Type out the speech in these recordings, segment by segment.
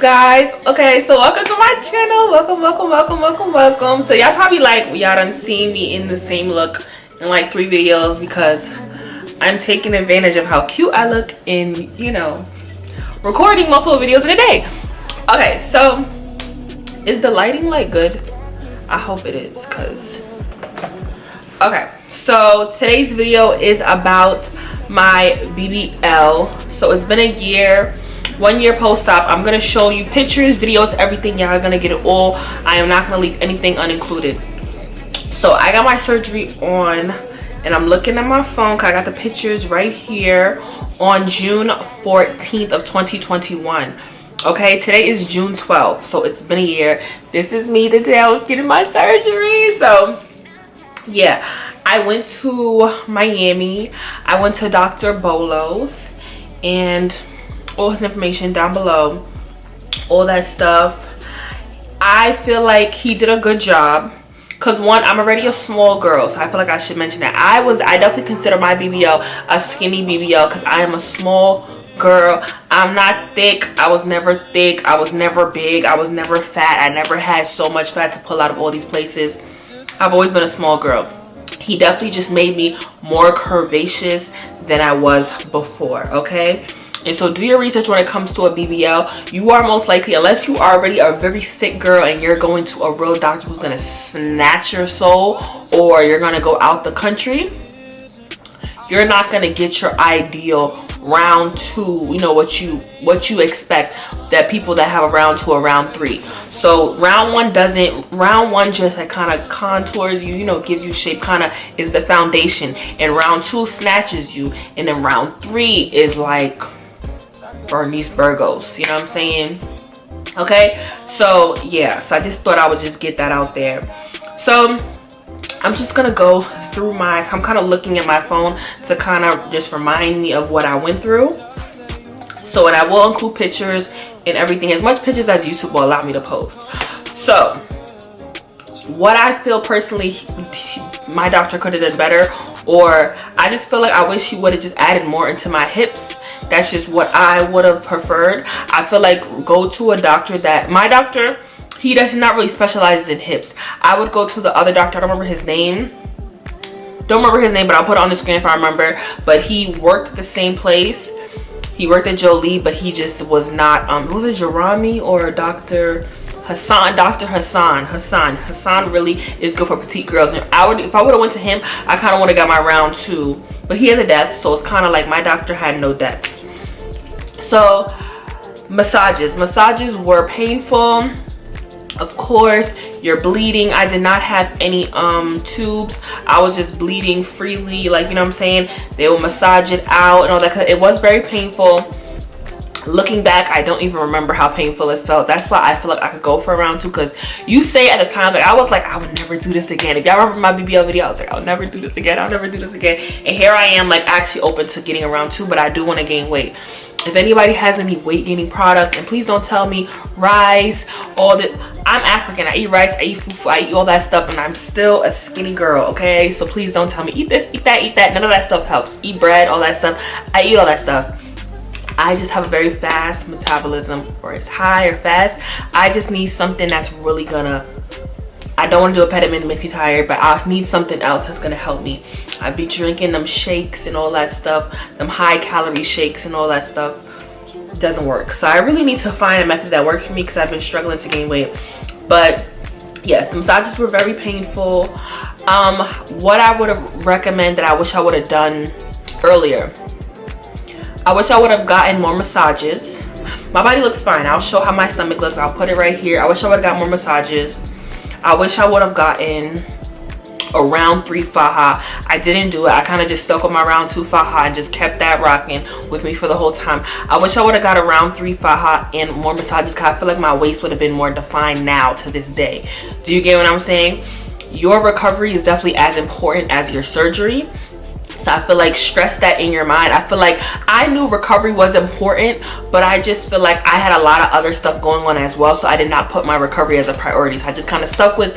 guys? Okay, so welcome to my channel. Welcome. So y'all probably like, y'all done seen me in the same look in like 3 videos because I'm taking advantage of how cute I look in, you know, recording multiple videos in a day. Okay, so is the lighting like good? I hope it is, because okay, so today's video is about my BBL. So it's been a year, 1 year post-op. I'm gonna show you pictures, videos, everything. Y'all are gonna get it all. I am not gonna leave anything unincluded. So I got my surgery on, and I'm looking at my phone because I got the pictures right here, on June 14th of 2021. Okay, today is June 12th, so it's been a year. This is me the day I was getting my surgery. So yeah, I went to Miami. I went to Dr. Bolo's, and all his information down below, all that stuff. I feel like he did a good job, because one, I'm already a small girl, so I feel like I should mention that. I definitely consider my BBL a skinny BBL because I am a small girl. I'm not thick. I was never thick. I was never big. I was never fat. I never had so much fat to pull out of all these places. I've always been a small girl. He definitely just made me more curvaceous than I was before, okay? And so do your research when it comes to a BBL. You are most likely, unless you are already a very thick girl and you're going to a real doctor who's going to snatch your soul, or you're going to go out the country, you're not going to get your ideal round 2, you know, what you expect that people that have a round 2 or round 3. So round 1 doesn't, round 1 just like kind of contours you, you know, gives you shape, kind of is the foundation, and round 2 snatches you, and then round 3 is like Bernice Burgos, you know what I'm saying? Okay, so yeah, so I just thought I would just get that out there. So I'm just gonna go through I'm kind of looking at my phone to kind of just remind me of what I went through. So, and I will include pictures and everything, as much pictures as YouTube will allow me to post. So what I feel personally my doctor could have done better, or I just feel like I wish he would have just added more into my hips. That's just what I would have preferred. I feel like go to a doctor that, my doctor, he does not really specialize in hips. I would go to the other doctor, I don't remember his name. But I'll put it on the screen if I remember. But he worked at the same place. He worked at Jolie, but he just was not, was it Jerami or Dr. Hassan? Dr. Hassan. Hassan really is good for petite girls. And if I would have went to him, I kind of would have got my round 2. But he has a depth, so it's kind of like my doctor had no depths. So massages were painful. Of course, you're bleeding. I did not have any tubes. I was just bleeding freely, like, you know what I'm saying? They will massage it out and all that. It was very painful. Looking back, I don't even remember how painful it felt. That's why I feel like I could go for a round 2, because you say at the time, like, I was like, I would never do this again. If y'all remember my BBL video, I was like, I'll never do this again. And here I am, like, actually open to getting a round 2, but I do want to gain weight. If anybody has any weight gaining products, and please don't tell me rice, all that. I'm African. I eat rice, I eat fufu, I eat all that stuff, and I'm still a skinny girl, okay? So please don't tell me eat this, eat that, eat that. None of that stuff helps. Eat bread, all that stuff. I eat all that stuff. I just have a very fast metabolism, or it's high or fast. I just need something that's really gonna, I don't want to do a pediment, it makes me tired, but I need something else that's gonna help me. I be drinking them shakes and all that stuff, them high calorie shakes and all that stuff. It doesn't work. So I really need to find a method that works for me, because I've been struggling to gain weight. But yes, the massages were very painful. What I would have recommended, I wish I would have done earlier. I wish I would have gotten more massages. My body looks fine. I'll show how my stomach looks. I'll put it right here. I wish I would have got more massages. I wish I would have gotten a round 3 faja. I didn't do it. I kind of just stuck with my round 2 faja and just kept that rocking with me for the whole time. I wish I would have got a round 3 faja and more massages, because I feel like my waist would have been more defined now to this day. Do you get what I'm saying? Your recovery is definitely as important as your surgery. So I feel like stress that in your mind. I feel like I knew recovery was important, but I just feel like I had a lot of other stuff going on as well. So I did not put my recovery as a priority. So I just kind of stuck with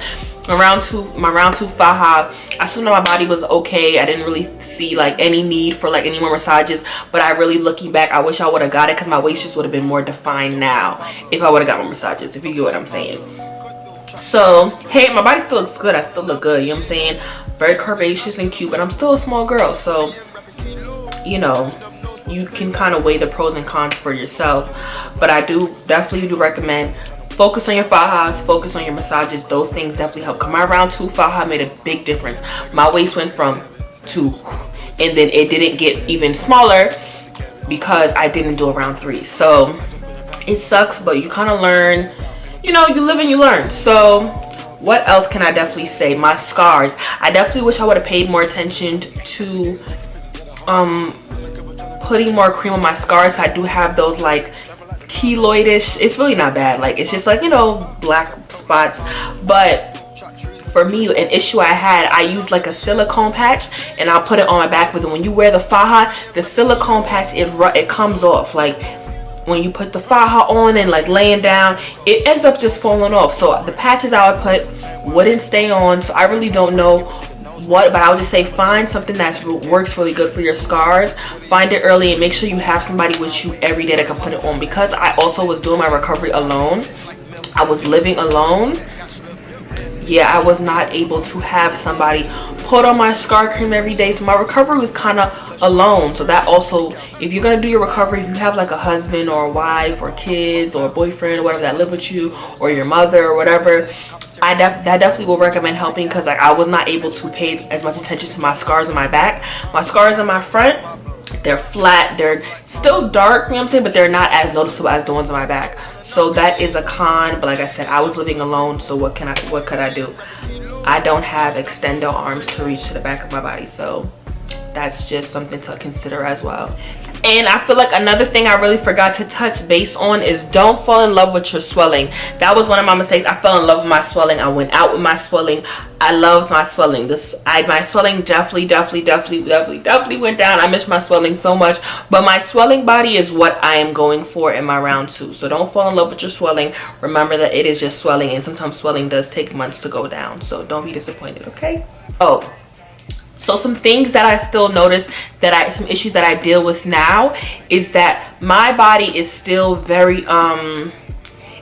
my round 2 faja, I still know my body was okay. I didn't really see like any need for like any more massages, but I really, looking back, I wish I would have got it because my waist just would have been more defined now if I would have got more massages, if you get what I'm saying. So hey, my body still looks good. I still look good, you know what I'm saying? Very curvaceous and cute, but I'm still a small girl, so you know, you can kind of weigh the pros and cons for yourself. But I definitely do recommend focus on your fajas, focus on your massages. Those things definitely help. My round 2 faja made a big difference. My waist went from 2 and then it didn't get even smaller because I didn't do a round 3. So it sucks, but you kind of learn, you know, you live and you learn. So what else can I definitely say? My scars, I definitely wish I would have paid more attention to putting more cream on my scars. I do have those like keloidish, it's really not bad, like it's just like, you know, black spots. But for me, an issue I had, I used like a silicone patch and I'll put it on my back, but then when you wear the faja, the silicone patch, it comes off. Like when you put the faja on and like laying down, it ends up just falling off. So the patches I would put wouldn't stay on. So I really don't know what, but I would just say find something that works really good for your scars. Find it early and make sure you have somebody with you every day that can put it on. Because I also was doing my recovery alone, I was living alone, yeah, I was not able to have somebody put on my scar cream every day. So my recovery was kind of alone. So that also, if you're gonna do your recovery, if you have like a husband or a wife or kids or a boyfriend or whatever that live with you, or your mother or whatever, I definitely will recommend helping, because like I was not able to pay as much attention to my scars on my back. My scars on my front, they're flat, they're still dark, you know what I'm saying, but they're not as noticeable as the ones on my back. So that is a con. But like I said, I was living alone, so what could I do? I don't have extendo arms to reach to the back of my body, so that's just something to consider as well. And I feel like another thing I really forgot to touch base on is don't fall in love with your swelling. That was one of my mistakes. I fell in love with my swelling. I went out with my swelling. I loved my swelling. My swelling definitely went down. I miss my swelling so much. But my swelling body is what I am going for in my round 2. So don't fall in love with your swelling. Remember that it is just swelling, and sometimes swelling does take months to go down. So don't be disappointed, okay? Oh, so some things that I still notice, some issues that I deal with now, is that my body is still very,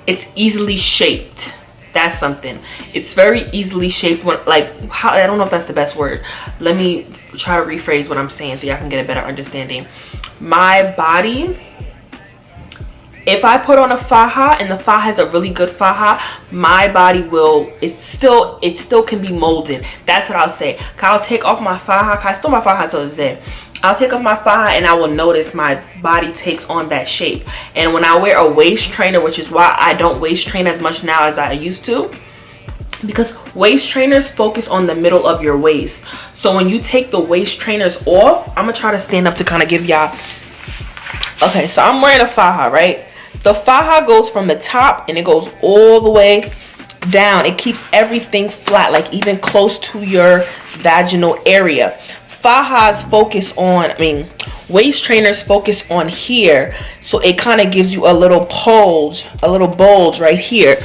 it's easily shaped. That's something. It's very easily shaped. I don't know if that's the best word. Let me try to rephrase what I'm saying so y'all can get a better understanding. My body, if I put on a faja and the faja is a really good faja, my body will, it still can be molded. That's what I'll say. I'll take off my faja. I stole my faja till it's there. I'll take off my faja and I will notice my body takes on that shape. And when I wear a waist trainer, which is why I don't waist train as much now as I used to, because waist trainers focus on the middle of your waist. So when you take the waist trainers off, I'm gonna try to stand up to kind of give y'all. Okay, so I'm wearing a faja, right? The faja goes from the top and it goes all the way down. It keeps everything flat, like even close to your vaginal area. Fajas focus on, waist trainers focus on here. So it kind of gives you a little bulge right here,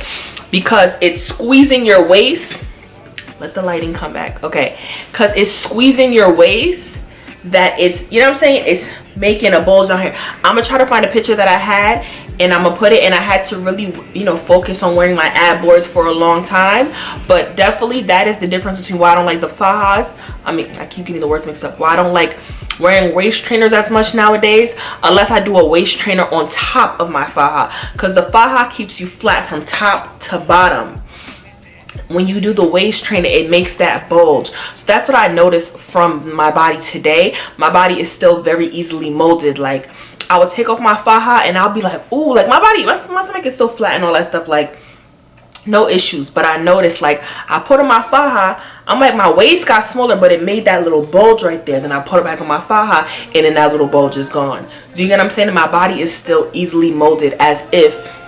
because it's squeezing your waist. Let the lighting come back. Okay, because it's squeezing your waist, that it's, you know what I'm saying, it's making a bulge down here. I'm gonna try to find a picture that I had and I'm gonna put it, and I had to really, you know, focus on wearing my ab boards for a long time. But definitely that is the difference between why I don't like the fajas. I keep getting the words mixed up. Why I don't like wearing waist trainers as much nowadays, unless I do a waist trainer on top of my faja, because the faja keeps you flat from top to bottom. When you do the waist trainer, it makes that bulge. So that's what I noticed from my body today. My body is still very easily molded. Like, I would take off my faja and I'll be like, ooh, like my stomach is so flat and all that stuff, like no issues. But I noticed, like, I put on my faja, I'm like, my waist got smaller, but it made that little bulge right there. Then I put it back on my faja and then that little bulge is gone. Do you get what I'm saying? And my body is still easily molded, as if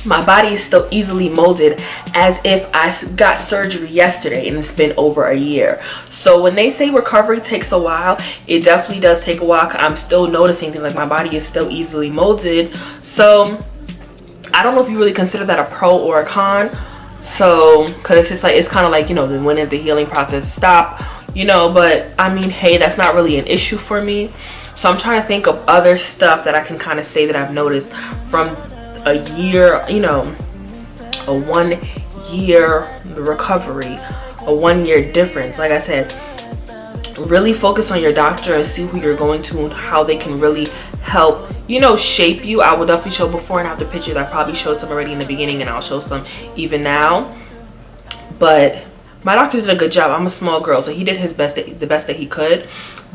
my body is still easily molded as if I got surgery yesterday and it's been over a year. So when they say recovery takes a while, it definitely does take a while. I'm still noticing things, like my body is still easily molded. So I don't know if you really consider that a pro or a con. So because it's just like, it's kind of like, you know, when does the healing process stop, you know? But I mean, hey, that's not really an issue for me. So I'm trying to think of other stuff that I can kind of say that I've noticed from a year, you know, a 1 year recovery, a 1 year difference. Like I said, really focus on your doctor and see who you're going to and how they can really help, you know, shape you. I will definitely show before and after pictures. I probably showed some already in the beginning, and I'll show some even now. But my doctor did a good job. I'm a small girl, so he did his best, the best that he could.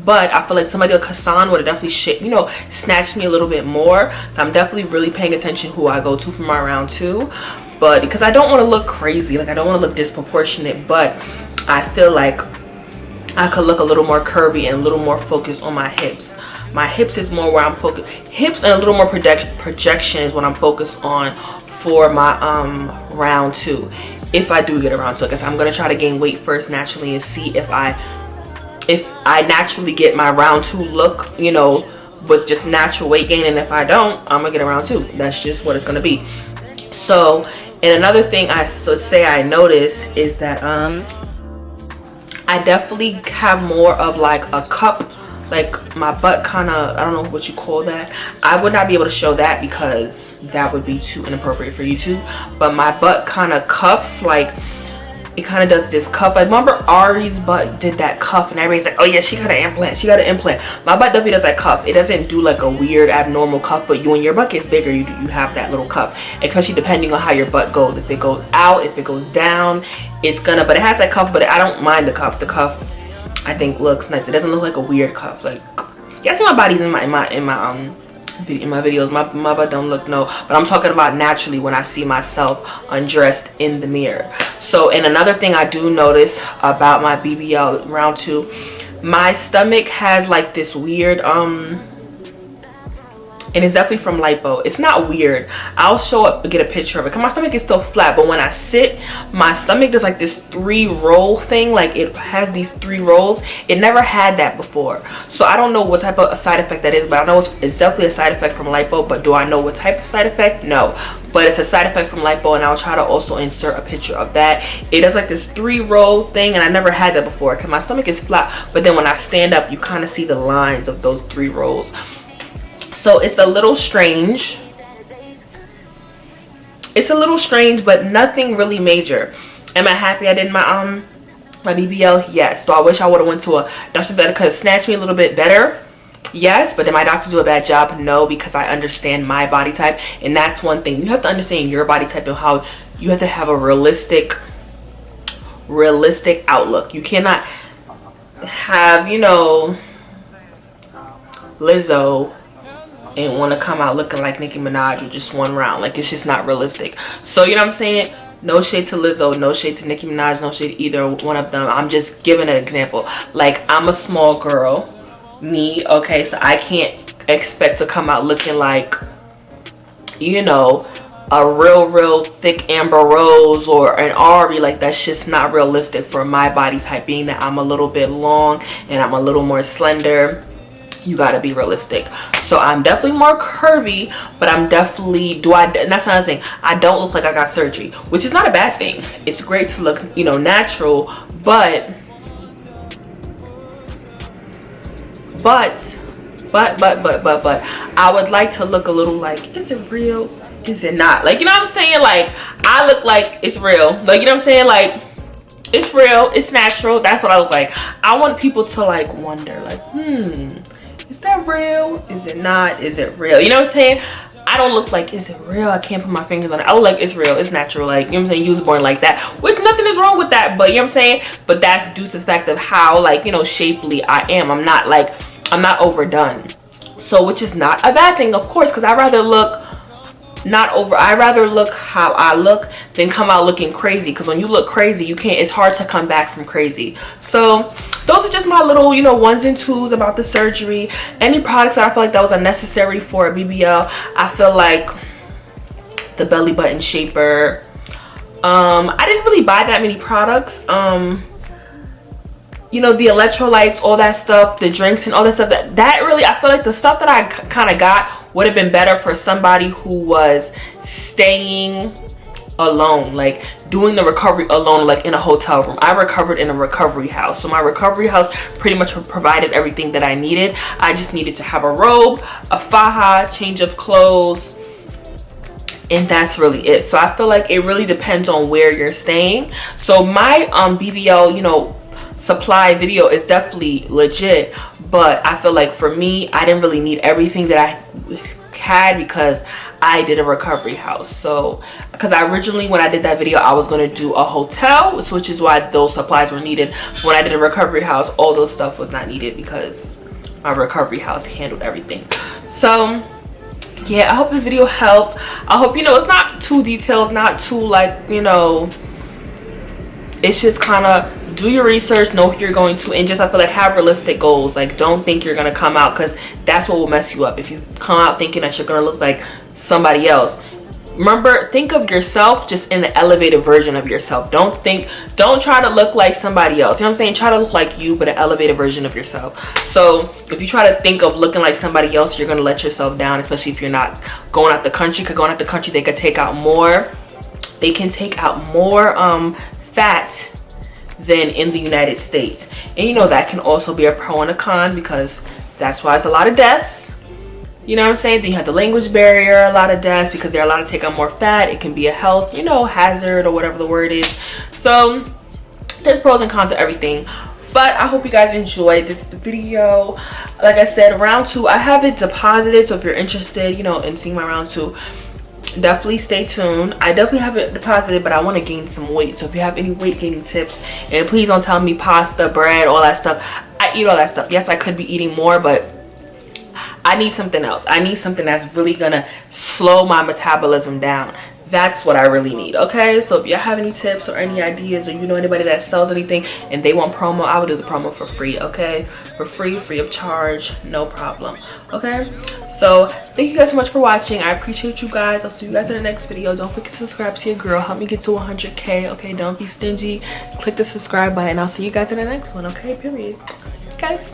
But I feel like somebody like Hassan would have definitely, you know, snatched me a little bit more. So I'm definitely really paying attention who I go to for my round 2. But because I don't want to look crazy, like I don't want to look disproportionate, but I feel like I could look a little more curvy and a little more focused on my hips. My hips is more where I'm focused. Hips and a little more projection is what I'm focused on for my round 2. If I do get a round 2, I guess I'm gonna try to gain weight first naturally and see if I naturally get my round 2 look, you know, with just natural weight gain. And if I don't, I'm gonna get a round 2. That's just what it's gonna be. So, and another thing I noticed is that I definitely have more of like a cup, like my butt kind of, I don't know what you call that. I would not be able to show that because that would be too inappropriate for YouTube. But my butt kind of cuffs, like it kind of does this cuff. I remember Ari's butt did that cuff and everybody's like, oh yeah, she got an implant, she got an implant. My butt definitely does that cuff. It doesn't do like a weird abnormal cuff, but when your butt gets bigger, you have that little cuff. And especially depending on how your butt goes, if it goes out, if it goes down, it's gonna, but it has that cuff. But I don't mind the cuff. The cuff I think looks nice. It doesn't look like a weird cuff. Like, yeah, I think my body's in my videos, my butt don't look, no, but I'm talking about naturally when I see myself undressed in the mirror. So, and another thing I do notice about my BBL round 2, my stomach has like this weird and it's definitely from lipo. It's not weird. I'll show up and get a picture of it because my stomach is still flat, but when I sit, my stomach does like this 3-roll thing. Like it has these 3 rolls. It never had that before. So I don't know what type of side effect that is, but I know it's definitely a side effect from lipo. But do I know what type of side effect? No, but it's a side effect from lipo, and I'll try to also insert a picture of that. It does like this 3-roll thing, and I never had that before because my stomach is flat, but then when I stand up, you kind of see the lines of those 3 rolls. So it's a little strange. It's a little strange, but nothing really major. Am I happy I did my my BBL? Yes. So I wish I would have went to a doctor that could snatch me a little bit better. Yes. But did my doctor do a bad job? No, because I understand my body type, and that's one thing. You have to understand your body type and how you have to have a realistic outlook. You cannot have, you know, Lizzo and want to come out looking like Nicki Minaj with just one round. Like, it's just not realistic. So, you know what I'm saying? No shade to Lizzo, no shade to Nicki Minaj, no shade to either one of them. I'm just giving an example. Like, I'm a small girl, me, okay? So I can't expect to come out looking like, you know, a real thick Amber Rose or an Ari. Like, that's just not realistic for my body type, being that I'm a little bit long and I'm a little more slender. You gotta be realistic. So I'm definitely more curvy, but I'm definitely, and that's another thing, I don't look like I got surgery, which is not a bad thing. It's great to look, you know, natural, but I would like to look a little like, is it real? Is it not? Like, you know what I'm saying? Like, I look like it's real. Like, you know what I'm saying? Like, it's real, it's natural. That's what I look like. I want people to like wonder, like, is that real? Is it not? Is it real? You know what I'm saying? I don't look like, is it real? I can't put my fingers on it. I look like it's real, it's natural. Like, you know what I'm saying? You was born like that, which nothing is wrong with that, but you know what I'm saying? But that's due to the fact of how, like, you know, shapely I am. I'm not like, I'm not overdone. So, which is not a bad thing, of course, because I'd rather look I'd rather look how I look than come out looking crazy, because when you look crazy, you can't, it's hard to come back from crazy. So those are just my little, you know, ones and twos about the surgery. Any products that I feel like that was unnecessary for a BBL, I feel like the belly button shaper. I didn't really buy that many products. You know, the electrolytes, all that stuff, the drinks and all that stuff, that really, I feel like the stuff that I kind of got would have been better for somebody who was staying alone, like doing the recovery alone, like in a hotel room. I recovered in a recovery house, so my recovery house pretty much provided everything that I needed. I just needed to have a robe, a faja, change of clothes, and that's really it. So I feel like it really depends on where you're staying. So my BBL, you know, supply video is definitely legit, but I feel like for me, I didn't really need everything that I had because I did a recovery house. So because I originally, when I did that video, I was going to do a hotel, which is why those supplies were needed. When I did a recovery house, all those stuff was not needed because my recovery house handled everything. So yeah, I hope this video helped. I hope, you know, it's not too detailed, not too, like, you know, it's just kind of do your research, know who you're going to, and just, I feel like, have realistic goals. Like, don't think you're gonna come out, because that's what will mess you up. If you come out thinking that you're gonna look like somebody else, remember, think of yourself just in the elevated version of yourself. Don't try to look like somebody else, you know what I'm saying? Try to look like you, but an elevated version of yourself. So if you try to think of looking like somebody else, you're gonna let yourself down, especially if you're not going out the country. Because going out the country, they could take out more, they can take out more fat than in the United States. And you know, that can also be a pro and a con, because that's why it's a lot of deaths, you know what I'm saying? Then you have the language barrier, a lot of deaths because they're allowed to take on more fat. It can be a health, you know, hazard or whatever the word is. So there's pros and cons to everything. But I hope you guys enjoyed this video. Like I said, round 2, I have it deposited, so if you're interested, you know, in seeing my round 2, definitely stay tuned. I definitely have it deposited, but I want to gain some weight. So if you have any weight gaining tips, and please don't tell me pasta, bread, all that stuff. I eat all that stuff. Yes, I could be eating more, but I need something else. I need something that's really gonna slow my metabolism down. That's what I really need. Okay, so if you have any tips or any ideas, or you know anybody that sells anything and they want promo, I will do the promo for free. Okay, for free of charge, no problem. Okay, so thank you guys so much for watching. I appreciate you guys. I'll see you guys in the next video. Don't forget to subscribe to your girl. Help me get to 100K. Okay, don't be stingy. Click the subscribe button. I'll see you guys in the next one. Okay, period. Guys.